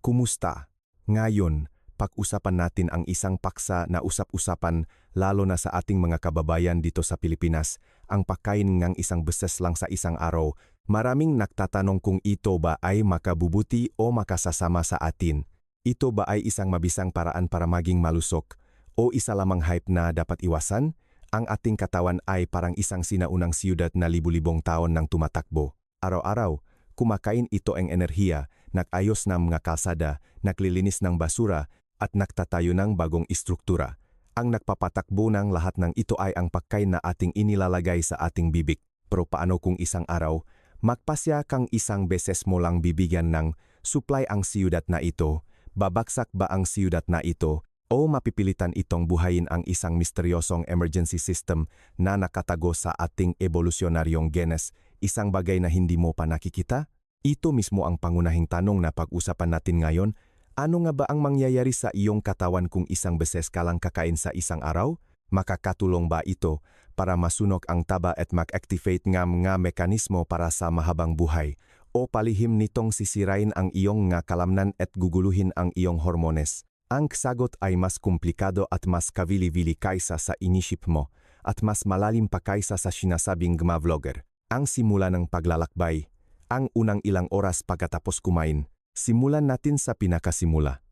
Kumusta? Ngayon, pag-usapan natin ang isang paksa na usap-usapan lalo na sa ating mga kababayan dito sa Pilipinas, ang pagkain ng isang beses lang sa isang araw. Maraming nagtatanong kung ito ba ay makabubuti o makasasama sa atin. Ito ba ay isang mabisang paraan para maging malusog o isa lamang hype na dapat iwasan? Ang ating katawan ay parang isang sinaunang siyudad na libu-libong taon nang tumatakbo. Araw-araw, kumakain ito ang enerhiya, nag-ayos ng mga kalsada, naglilinis ng basura, at nagtatayo ng bagong istruktura. Ang nagpapatakbo ng lahat ng ito ay ang pagkain na ating inilalagay sa ating bibig. Pero paano kung isang araw, magpasya kang isang beses mo lang bibigyan ng supply ang siyudad na ito? Babagsak ba ang siyudad na ito? O mapipilitan itong buhayin ang isang misteryosong emergency system na nakatago sa ating evolusyonaryong genes, isang bagay na hindi mo pa nakikita? Ito mismo ang pangunahing tanong na pag-usapan natin ngayon. Ano nga ba ang mangyayari sa iyong katawan kung isang beses ka lang kakain sa isang araw? Makakatulong ba ito para masunog ang taba at mag-activate ng mga mekanismo para sa mahabang buhay? O palihim nitong sisirain ang iyong nga kalamnan at guguluhin ang iyong hormones? Ang sagot ay mas komplikado at mas kavili-vili kaysa sa inisip mo at mas malalim pa kaysa sa sinasabing mga vlogger. Ang simula ng paglalakbay. Ang unang ilang oras pagkatapos kumain. Simulan natin sa pinakasimula.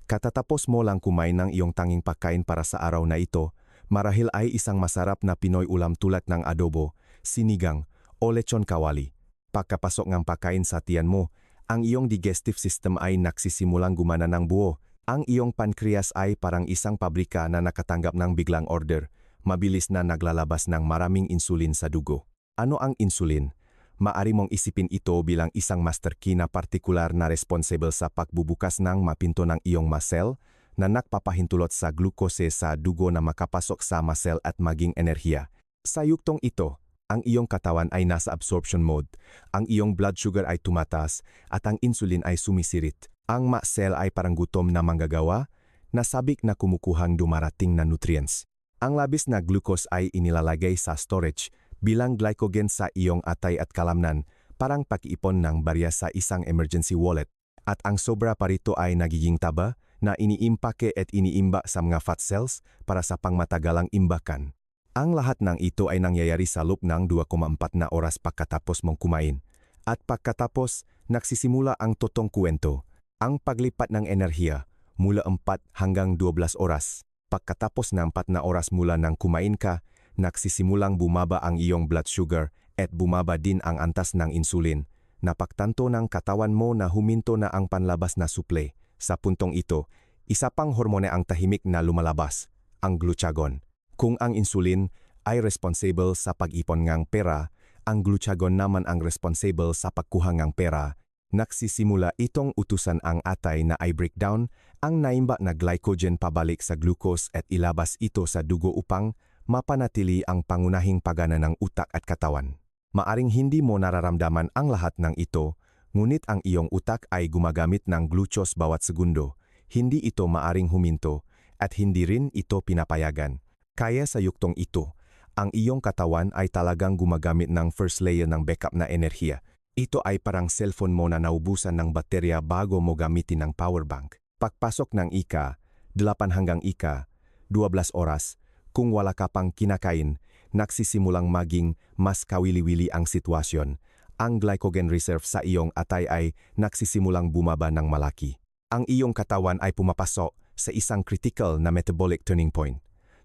Katatapos mo lang kumain ng iyong tanging pagkain para sa araw na ito, marahil ay isang masarap na Pinoy ulam tulad ng adobo, sinigang, o lechon kawali. Pagkapasok ng pagkain sa tiyan mo, ang iyong digestive system ay nagsisimulang gumana ng buo. Ang iyong pancreas ay parang isang pabrika na nakatanggap ng biglang order, mabilis na naglalabas ng maraming insulin sa dugo. Ano ang insulin? Maari mong isipin ito bilang isang master key na partikular na responsible sa pagbubukas ng mapinto ng iyong muscle na nagpapahintulot sa glucose sa dugo na makapasok sa muscle at maging enerhiya. Sa yuktong ito, ang iyong katawan ay nasa absorption mode, ang iyong blood sugar ay tumataas at ang insulin ay sumisirit. Ang muscle ay parang gutom na manggagawa, nasabik na kumukuhang dumarating na nutrients. Ang labis na glucose ay inilalagay sa storage bilang glycogen sa iyong atay at kalamnan, parang pag-iipon ng barya sa isang emergency wallet. At ang sobra pa rito ay nagiging taba na iniimpake at iniimba sa mga fat cells para sa pangmatagalang imbakan. Ang lahat ng ito ay nangyayari sa loob ng 2,4 na oras pagkatapos mong kumain. At pagkatapos, nagsisimula ang totoong kwento. Ang paglipat ng enerhiya mula 4 hanggang 12 oras. Pagkatapos ng 4 na oras mula nang kumain ka, nagsisimulang bumaba ang iyong blood sugar at bumaba din ang antas ng insulin. Napagtanto ng katawan mo na huminto na ang panlabas na suple. Sa puntong ito, isa pang hormone ang tahimik na lumalabas, ang glucagon. Kung ang insulin ay responsible sa pag-ipon ng pera, ang glucagon naman ang responsible sa pagkuha ng pera. Nagsisimula itong utusan ang atay na i-breakdown ang naimba na glycogen pabalik sa glucose at ilabas ito sa dugo upang mapanatili ang pangunahing pagana ng utak at katawan. Maaring hindi mo nararamdaman ang lahat ng ito, ngunit ang iyong utak ay gumagamit ng glucose bawat segundo. Hindi ito maaring huminto at hindi rin ito pinapayagan. Kaya sa yuktong ito, ang iyong katawan ay talagang gumagamit ng first layer ng backup na enerhiya. Ito ay parang cellphone mo na naubusan ng baterya bago mo gamitin ng power bank. Pagpasok ng ika-8 hanggang ika-12 oras, kung wala ka pang kinakain, nagsisimulang maging mas kawili-wili ang sitwasyon. Ang glycogen reserve sa iyong atay ay nagsisimulang bumaba ng malaki. Ang iyong katawan ay pumapasok sa isang critical na metabolic turning point.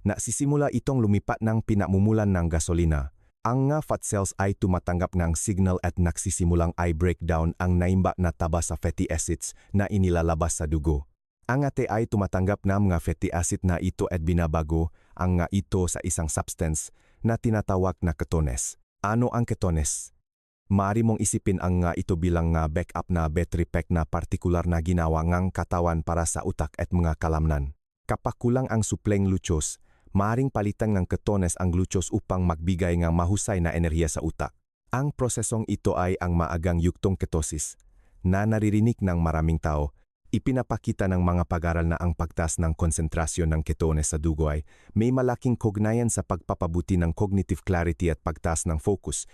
Nagsisimula itong lumipat ng pinamumulan ng gasolina. Ang nga fat cells ay tumatanggap ng signal at nagsisimulang i-breakdown ang naimba na taba sa fatty acids na inilalabas sa dugo. Ang ate ay tumatanggap ng mga fatty acid na ito at binabago ang nga ito sa isang substance na tinatawag na ketones. Ano ang ketones? Maaari mong isipin ang nga ito bilang nga backup na battery pack na partikular na ginawa ngang katawan para sa utak at mga kalamnan. Kapag kulang ang supleng glucose, maaring palitan ng ketones ang glucose upang magbigay ng mahusay na enerhiya sa utak. Ang prosesong ito ay ang maagang yuktong ketosis na naririnig ng maraming tao. Ipinapakita ng mga pag-aral na ang pagtaas ng konsentrasyon ng ketones sa dugo ay may malaking kaugnayan sa pagpapabuti ng cognitive clarity at pagtaas ng focus.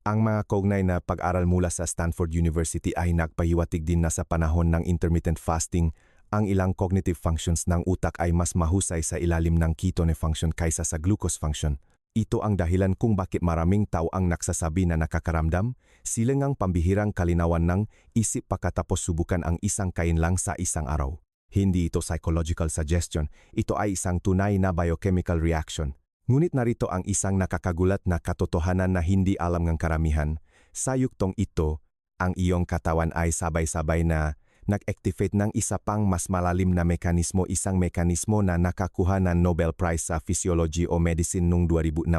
Ang mga kaugnay na pag-aral mula sa Stanford University ay nagpahiwatig din na sa panahon ng intermittent fasting, ang ilang cognitive functions ng utak ay mas mahusay sa ilalim ng ketone function kaysa sa glucose function. Ito ang dahilan kung bakit maraming tao ang nagsasabi na nakakaramdam, silangang pambihirang kalinawan ng isip pagkatapos subukan ang isang kain lang sa isang araw. Hindi ito psychological suggestion, ito ay isang tunay na biochemical reaction. Ngunit narito ang isang nakakagulat na katotohanan na hindi alam ng karamihan. Sa yuktong ito, ang iyong katawan ay sabay-sabay na nag-activate ng isa pang mas malalim na mekanismo, isang mekanismo na nakakuha ng Nobel Prize sa Physiology o Medicine noong 2016,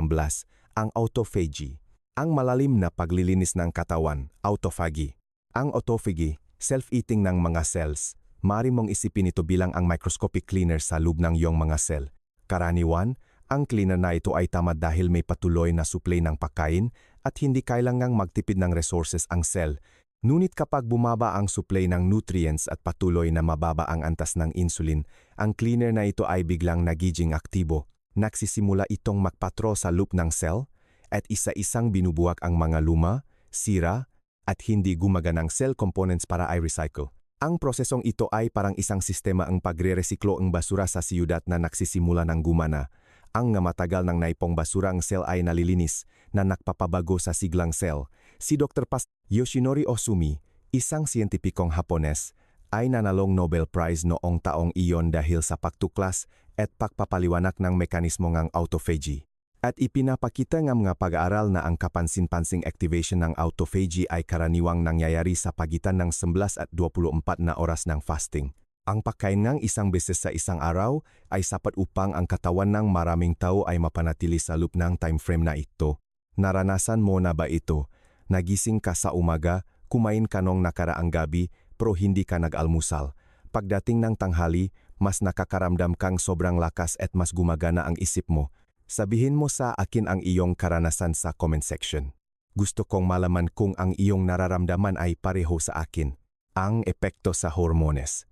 ang autophagy. Ang malalim na paglilinis ng katawan, autophagy. Ang autophagy, self-eating ng mga cells. Maaari mong isipin ito bilang ang microscopic cleaner sa loob ng iyong mga cell. Karaniwan, ang cleaner na ito ay tamad dahil may patuloy na supply ng pagkain at hindi kailangang magtipid ng resources ang cell. Ngunit kapag bumaba ang supply ng nutrients at patuloy na mababa ang antas ng insulin, ang cleaner na ito ay biglang nagiging aktibo. Nagsisimula itong magpatro sa loop ng cell at isa-isang binubuwag ang mga luma, sira, at hindi gumaganang cell components para i-recycle. Ang prosesong ito ay parang isang sistema ang pagre-resiklo ng basura sa siyudad na nagsisimula ng gumana. Ang matagal ng naipong basura ang cell ay nalilinis na nagpapabago sa siglang cell. Si Dr. Yoshinori Ohsumi, isang siyentipikong Hapones, ay nanalong Nobel Prize noong taong iyon dahil sa pagtuklas at pagpapaliwanag ng mekanismo ng autophagy. At ipinapakita ng mga pag-aaral na ang kapansin-pansing activation ng autophagy ay karaniwang nangyayari sa pagitan ng 11 at 24 na oras ng fasting. Ang pagkain ng isang beses sa isang araw ay sapat upang ang katawan ng maraming tao ay mapanatili sa loop ng time frame na ito. Naranasan mo na ba ito? Nagising ka sa umaga, kumain ka nung nakaraang gabi, pero hindi ka nag-almusal. Pagdating ng tanghali, mas nakakaramdam kang sobrang lakas at mas gumagana ang isip mo. Sabihin mo sa akin ang iyong karanasan sa comment section. Gusto kong malaman kung ang iyong nararamdaman ay pareho sa akin. Ang epekto sa hormones.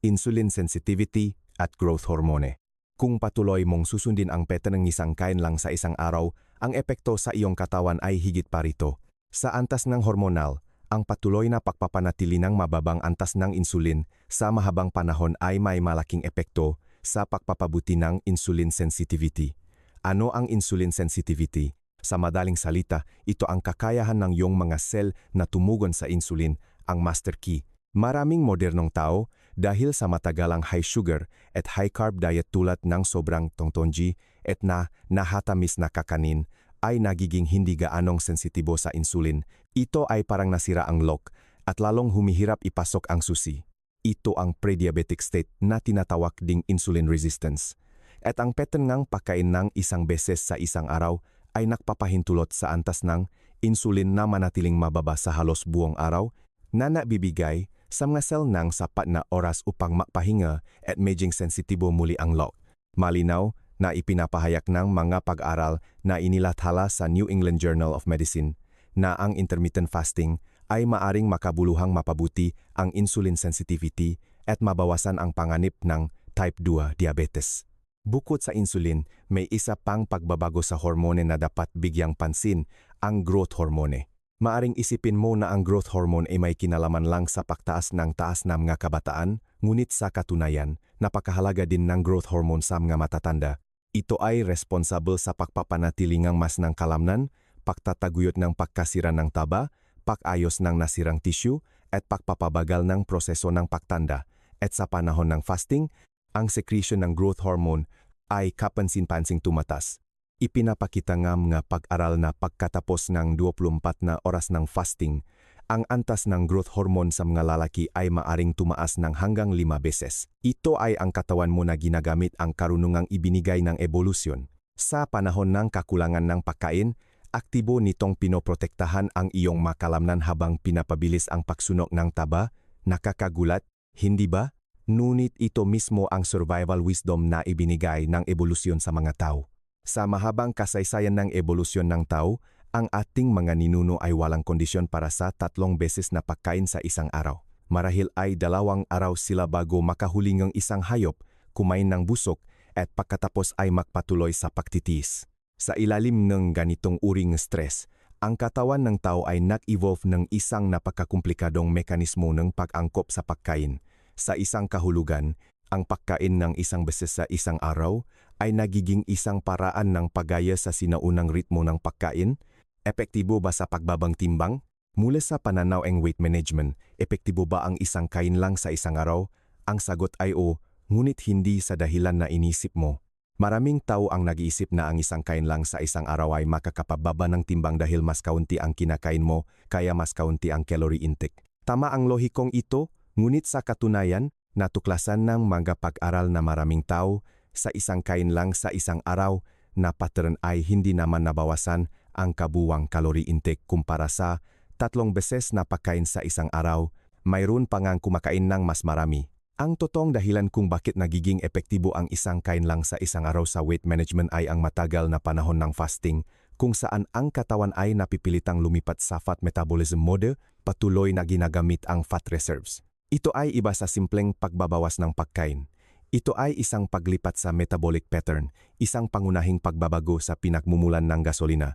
Insulin sensitivity at growth hormone. Kung patuloy mong susundin ang pattern ng isang kain lang sa isang araw, ang epekto sa iyong katawan ay higit pa rito. Sa antas ng hormonal, ang patuloy na pagpapanatili ng mababang antas ng insulin sa mahabang panahon ay may malaking epekto sa pagpapabuti ng insulin sensitivity. Ano ang insulin sensitivity? Sa madaling salita, ito ang kakayahan ng iyong mga cell na tumugon sa insulin, ang master key. Maraming modernong tao, dahil sa matagalang high sugar at high carb diet tulad ng sobrang tongtongji at nahatamis na kakanin, ay nagiging hindi gaanong sensitibo sa insulin. Ito ay parang nasira ang lock at lalong humihirap ipasok ang susi. Ito ang pre-diabetic state na tinatawag ding insulin resistance. At ang pattern ng pagkain ng isang beses sa isang araw ay nagpapahintulot sa antas ng insulin na manatiling mababa sa halos buong araw na nabibigay sa mga cell ng sapat na oras upang magpahinga at maging sensitibo muli ang lock. Malinaw na ipinapahayag ng mga pag-aral na inilathala sa New England Journal of Medicine na ang intermittent fasting ay maaring makabuluhang mapabuti ang insulin sensitivity at mabawasan ang panganib ng type 2 diabetes. Bukod sa insulin, may isa pang pagbabago sa hormone na dapat bigyang pansin, ang growth hormone. Maaring isipin mo na ang growth hormone ay may kinalaman lang sa pagtaas ng taas ng mga kabataan, ngunit sa katunayan, napakahalaga din ng growth hormone sa mga matatanda. Ito ay responsable sa pagpapanatili ng mas ng kalamnan, pagtataguyod ng pagkasira ng taba, pag-ayos ng nasirang tissue, at pagpapabagal ng proseso ng pagtanda. At sa panahon ng fasting, ang secretion ng growth hormone ay kapansin-pansing tumatas. Ipinapakita ng mga pag-aral na pagkatapos ng 24 na oras ng fasting, ang antas ng growth hormone sa mga lalaki ay maaring tumaas ng hanggang 5 beses. Ito ay ang katawan mo na ginagamit ang karunungang ibinigay ng ebolusyon. Sa panahon ng kakulangan ng pagkain, aktibo nitong pinoprotektahan ang iyong makalamnan habang pinapabilis ang pagsunog ng taba. Nakakagulat, hindi ba? Ngunit ito mismo ang survival wisdom na ibinigay ng ebolusyon sa mga tao. Sa mahabang kasaysayan ng ebolusyon ng tao, ang ating mga ninuno ay walang kondisyon para sa 3 beses na pagkain sa isang araw. Marahil ay 2 araw sila bago makahuli ng isang hayop, kumain ng busok, at pagkatapos ay magpatuloy sa pagtitiis. Sa ilalim ng ganitong uring stress, Ang katawan ng tao ay nag-evolve ng isang napakakomplikadong mekanismo ng pag-angkop sa pagkain. Sa isang kahulugan, ang pagkain ng isang beses sa isang araw ay nagiging isang paraan ng paggaya sa sinaunang ritmo ng pagkain. Epektibo ba sa pagbabang timbang? Mula sa pananaw ng weight management, epektibo ba ang isang kain lang sa isang araw? Ang sagot ay oo, ngunit hindi sa dahilan na inisip mo. Maraming tao ang nag-iisip na ang isang kain lang sa isang araw ay makakapababa ng timbang dahil mas kaunti ang kinakain mo, kaya mas kaunti ang calorie intake. Tama ang lohikong ito, ngunit sa katunayan, natuklasan ng mga pag-aral na maraming tao sa isang kain lang sa isang araw na pattern ay hindi naman nabawasan ang kabuwang calorie intake kumpara sa 3 beses na pagkain sa isang araw, mayroon pa ngang kumakain ng mas marami. Ang totoong dahilan kung bakit nagiging epektibo ang isang kain lang sa isang araw sa weight management ay ang matagal na panahon ng fasting, kung saan ang katawan ay napipilitang lumipat sa fat metabolism mode, patuloy na ginagamit ang fat reserves. Ito ay iba sa simpleng pagbabawas ng pagkain. Ito ay isang paglipat sa metabolic pattern, isang pangunahing pagbabago sa pinagmumulan ng gasolina.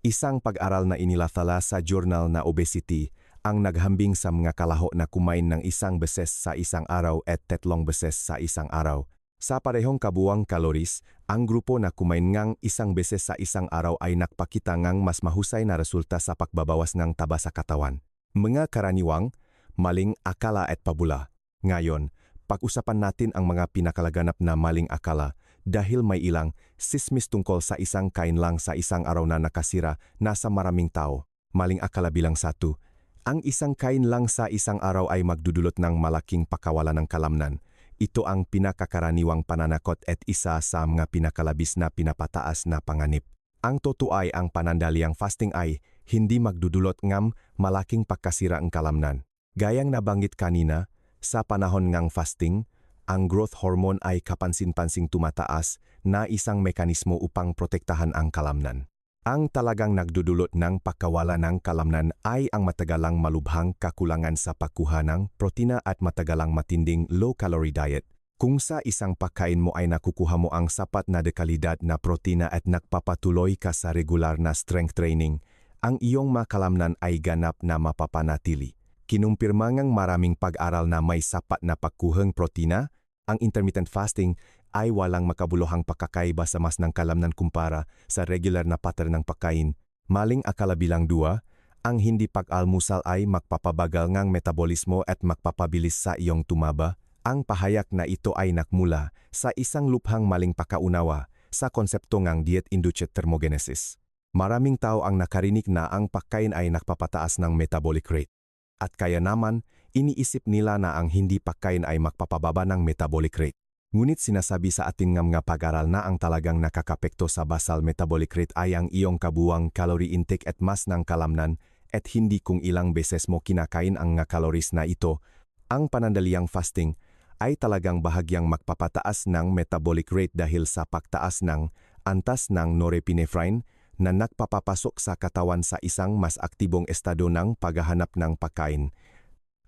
Isang pag-aral na inilathala sa journal na Obesity ang naghambing sa mga kalaho na kumain ng 1 beses sa isang araw at 3 beses sa isang araw. Sa parehong kabuwang calories, ang grupo na kumain ngang 1 beses sa isang araw ay nakpakita ngang mas mahusay na resulta sa pagbabawas ng taba sa katawan. Mga karaniwang, maling akala at pabula. Ngayon, pag-usapan natin ang mga pinakalaganap na maling akala dahil may ilang sismis tungkol sa isang kain lang sa isang araw na nakasira na sa maraming tao. Maling akala bilang 1. Ang isang kain lang sa isang araw ay magdudulot ng malaking pakawalan ng kalamnan. Ito ang pinakakaraniwang pananakot at isa sa mga pinakalabis na pinapataas na panganib. Ang totoo ay ang panandaliang fasting ay hindi magdudulot ng malaking pagkasira ang kalamnan. Gayang nabanggit kanina, sa panahon ng fasting, ang growth hormone ay kapansin-pansing tumataas na isang mekanismo upang protektahan ang kalamnan. Ang talagang nagdudulot ng pagkawala ng kalamnan ay ang matagalang malubhang kakulangan sa pagkuha ng protina at matagalang matinding low-calorie diet. Kung sa isang pagkain mo ay nakukuha mo ang sapat na dekalidad na protina at nagpapatuloy ka sa regular na strength training, ang iyong makalamnan ay ganap na mapapanatili. Kinumpirma ngang maraming pag-aral na may sapat na pagkuhang protina, ang intermittent fasting ay walang makabuluhang pagkakaiba sa mas ng kalamnan kumpara sa regular na pattern ng pagkain. Maling akala bilang 2, ang hindi pag-almusal ay magpapabagal ngang metabolismo at magpapabilis sa iyong tumaba. Ang pahayag na ito ay nakmula sa isang lubhang maling pakaunawa sa konsepto ngang diet-induced thermogenesis. Maraming tao ang nakarinig na ang pagkain ay nagpapataas ng metabolic rate. At kaya naman, iniisip nila na ang hindi pagkain ay magpapababa ng metabolic rate. Ngunit sinasabi sa atin ng mga pag-aral na ang talagang nakakapekto sa basal metabolic rate ay ang iyong kabuwang calorie intake at mass ng kalamnan at hindi kung ilang beses mo kinakain ang nga calories na ito. Ang panandaliang fasting ay talagang bahagyang magpapataas ng metabolic rate dahil sa pagtaas ng antas ng norepinephrine na nagpapapasok sa katawan sa isang mas aktibong estado ng paghahanap ng pagkain.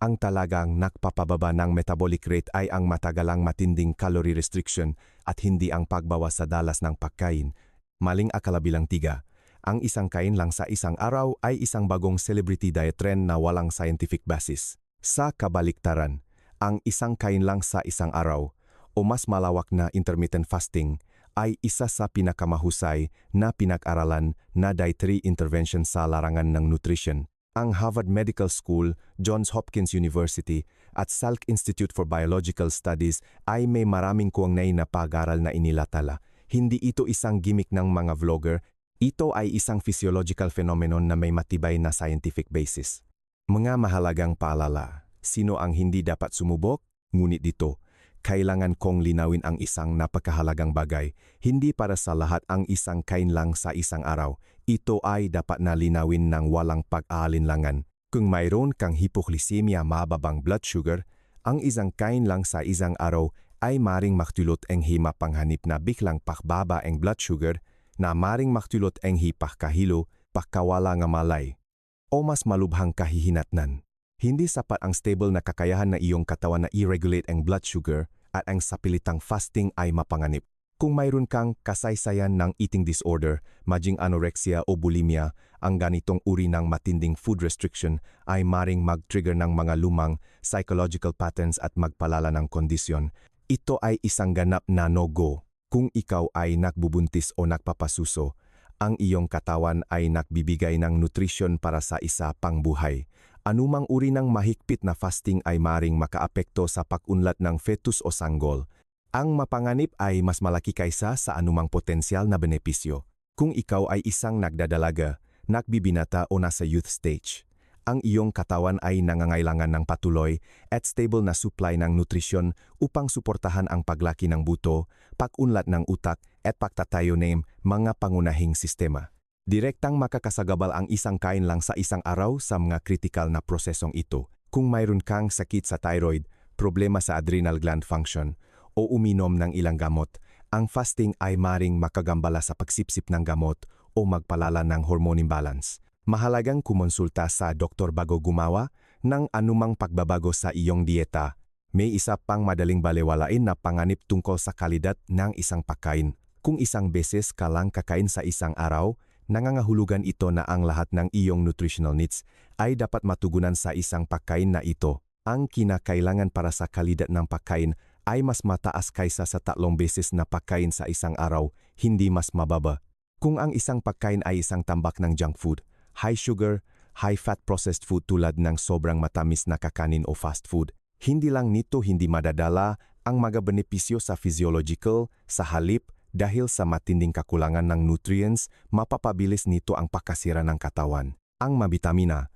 Ang talagang nagpapababa ng metabolic rate ay ang matagalang matinding calorie restriction at hindi ang pagbawas sa dalas ng pagkain. Maling akala bilang 3, ang isang kain lang sa isang araw ay isang bagong celebrity diet trend na walang scientific basis. Sa kabaliktaran, ang isang kain lang sa isang araw o mas malawak na intermittent fasting ay isa sa pinakamahusay na pinag-aralan na dietary intervention sa larangan ng nutrition. Ang Harvard Medical School, Johns Hopkins University at Salk Institute for Biological Studies ay may maraming kuwangnay na pag-aral na inilatala. Hindi ito isang gimmick ng mga vlogger, ito ay isang physiological phenomenon na may matibay na scientific basis. Mga mahalagang paalala, sino ang hindi dapat sumubok? Ngunit dito, kailangan kong linawin ang isang napakahalagang bagay. Hindi para sa lahat ang isang kain lang sa isang araw. Ito ay dapat na linawin ng walang pag-aalinlangan. Kung mayroon kang hypoglycemia mababang blood sugar, ang isang kain lang sa isang araw ay maring maktulot ang himapanghanip na biglang pakbaba ang blood sugar na maring maktulot ang hipakahilo, pakawala nga malay, o mas malubhang kahihinatnan. Hindi sapat ang stable na kakayahan na iyong katawan na i-regulate ang blood sugar at ang sapilitang fasting ay mapanganib. Kung mayroon kang kasaysayan ng eating disorder, maging anorexia o bulimia, ang ganitong uri ng matinding food restriction ay maring mag-trigger ng mga lumang psychological patterns at magpalala ng kondisyon. Ito ay isang ganap na no-go. Kung ikaw ay nakbubuntis o nakpapasuso, ang iyong katawan ay nagbibigay ng nutrisyon para sa isa pang buhay. Anumang uri ng mahigpit na fasting ay maring makaapekto sa pag-unlad ng fetus o sanggol. Ang mapanganib ay mas malaki kaysa sa anumang potensyal na benepisyo. Kung ikaw ay isang nagdadalaga, nagbibinata o nasa youth stage, ang iyong katawan ay nangangailangan ng patuloy at stable na supply ng nutrisyon upang suportahan ang paglaki ng buto, pag-unlad ng utak at pagtatayo ng mga pangunahing sistema. Direktang makakasagabal ang isang kain lang sa isang araw sa mga kritikal na prosesong ito. Kung mayroon kang sakit sa thyroid, problema sa adrenal gland function, o uminom ng ilang gamot, ang fasting ay maring makagambala sa pagsipsip ng gamot o magpalala ng hormone imbalance. Mahalagang kumonsulta sa doktor bago gumawa ng anumang pagbabago sa iyong dieta. May isa pang madaling balewalain na panganib tungkol sa kalidad ng isang pagkain. Kung isang beses ka lang kakain sa isang araw, nangangahulugan ito na ang lahat ng iyong nutritional needs ay dapat matugunan sa isang pagkain na ito. Ang kinakailangan para sa kalidad ng pagkain ay mas mataas kaysa sa 3 beses na pagkain sa isang araw, hindi mas mababa. Kung ang isang pagkain ay isang tambak ng junk food, high sugar, high fat processed food tulad ng sobrang matamis na kakanin o fast food, hindi lang nito hindi madadala ang mga benepisyo sa physiological, sa halip, dahil sa matinding kakulangan ng nutrients, mapapabilis nito ang pagkasira ng katawan. Ang mabitamina,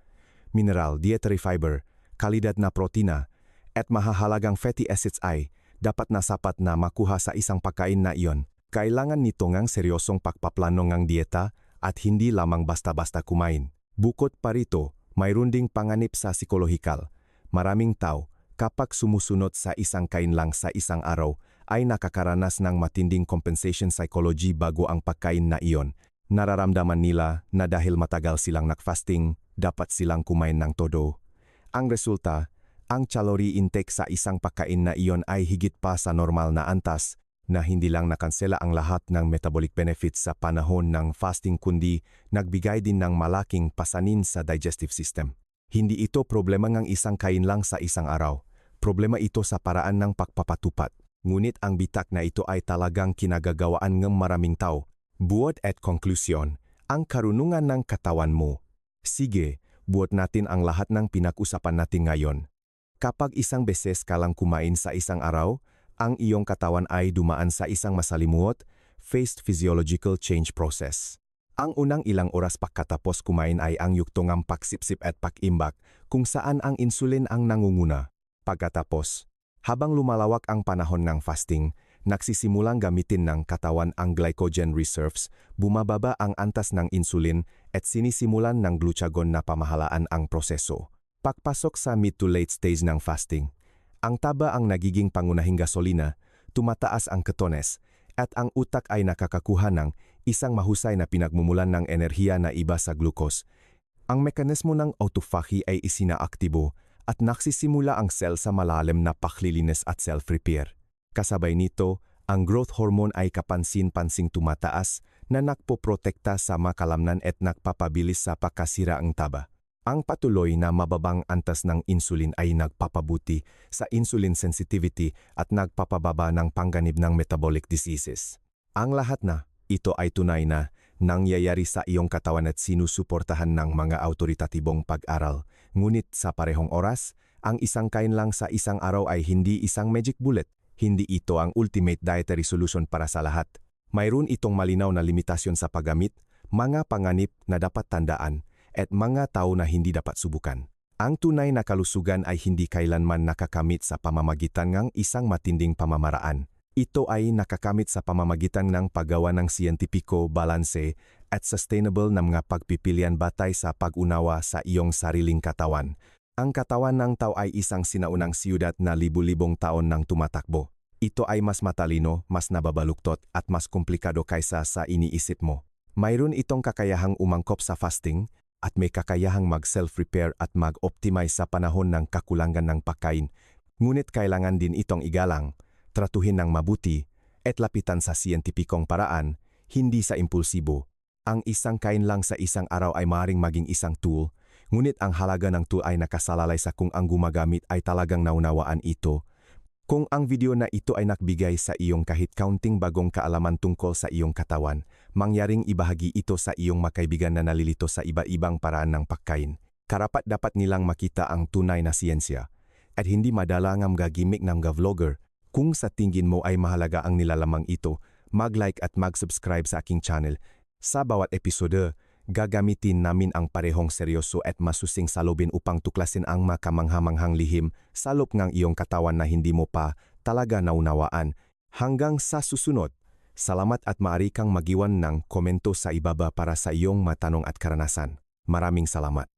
mineral, dietary fiber, kalidad na protina, at mahahalagang fatty acids ay dapat na sapat na makuha sa isang pagkain na iyon. Kailangan nito ngang seryosong pagpaplano ng dieta at hindi lamang basta-basta kumain. Bukod pa rito, mayroon ding panganib sa psikolohikal. Maraming tao, kapag sumusunod sa isang kain lang sa isang araw, ay nakakaranas ng matinding compensation psychology bago ang pagkain na iyon. Nararamdaman nila na dahil matagal silang nakfasting, dapat silang kumain ng todo. Ang resulta, ang calorie intake sa isang pagkain na iyon ay higit pa sa normal na antas, na hindi lang nakansela ang lahat ng metabolic benefits sa panahon ng fasting kundi nagbigay din ng malaking pasanin sa digestive system. Hindi ito problema ng isang kain lang sa isang araw. Problema ito sa paraan ng pagpapatupat. Ngunit ang bitak na ito ay talagang kinagagawaan ng maraming tao. Buod at konklusyon, ang karunungan ng katawan mo. Sige, buot natin ang lahat ng pinag-usapan natin ngayon. Kapag isang beses ka lang kumain sa isang araw, ang iyong katawan ay dumaan sa isang masalimuot, phased physiological change process. Ang unang ilang oras pagkatapos kumain ay ang yugtungang pagsipsip at pag-imbak kung saan ang insulin ang nangunguna. Pagkatapos, habang lumalawak ang panahon ng fasting, nagsisimulang gamitin ng katawan ang glycogen reserves, bumababa ang antas ng insulin at sinisimulan ng glucagon na pamahalaan ang proseso. Pagpasok sa mid to late stage ng fasting, ang taba ang nagiging pangunahing gasolina, tumataas ang ketones, at ang utak ay nakakakuha ng isang mahusay na pinagmumulan ng enerhiya na iba sa glucose. Ang mekanismo ng autophagy ay isinaaktibo at nagsisimula ang cell sa malalim na paglilinis at self-repair. Kasabay nito, ang growth hormone ay kapansin-pansing tumataas na nagpoprotekta sa makalamnan at nagpapabilis sa pagkasira ang taba. Ang patuloy na mababang antas ng insulin ay nagpapabuti sa insulin sensitivity at nagpapababa ng pangganib ng metabolic diseases. Ang lahat na ito ay tunay na nangyayari sa iyong katawan at sinusuportahan ng mga autoritatibong pag-aral. Ngunit sa parehong oras, ang isang kain lang sa isang araw ay hindi isang magic bullet. Hindi ito ang ultimate dietary solution para sa lahat. Mayroon itong malinaw na limitasyon sa paggamit, mga panganib na dapat tandaan, at mga tao na hindi dapat subukan. Ang tunay na kalusugan ay hindi kailanman nakakamit sa pamamagitan ng isang matinding pamamaraan. Ito ay nakakamit sa pamamagitan ng paggawa ng siyentipiko, balanse, at sustainable na mga pagpipilian batay sa pag-unawa sa iyong sariling katawan. Ang katawan ng tao ay isang sinaunang siyudad na libu-libong taon nang tumatakbo. Ito ay mas matalino, mas nababaluktot, at mas komplikado kaysa sa iniisip mo. Mayroon itong kakayahang umangkop sa fasting, at may kakayahang mag-self-repair at mag-optimize sa panahon ng kakulangan ng pagkain. Ngunit kailangan din itong igalang, tratuhin ng mabuti, at lapitan sa siyentipikong paraan, hindi sa impulsibo. Ang isang kain lang sa isang araw ay maaaring maging isang tool, ngunit ang halaga ng tool ay nakasalalay sa kung ang gumagamit ay talagang naunawaan ito. Kung ang video na ito ay nakbigay sa iyong kahit kaunting bagong kaalaman tungkol sa iyong katawan, mangyaring ibahagi ito sa iyong makaibigan na nalilito sa iba-ibang paraan ng pagkain. Karapat-dapat nilang makita ang tunay na siyensya at hindi madalangang gagimik ng vlogger. Kung sa tingin mo ay mahalaga ang nilalamang ito, mag-like at mag-subscribe sa aking channel. Sa bawat episode, gagamitin namin ang parehong seryoso at masusing salubin upang tuklasin ang makamanghamanghang lihim sa loob ng iyong katawan na hindi mo pa talaga naunawaan. Hanggang sa susunod, salamat at maaari kang magiwan ng komento sa ibaba para sa iyong matanong at karanasan. Maraming salamat.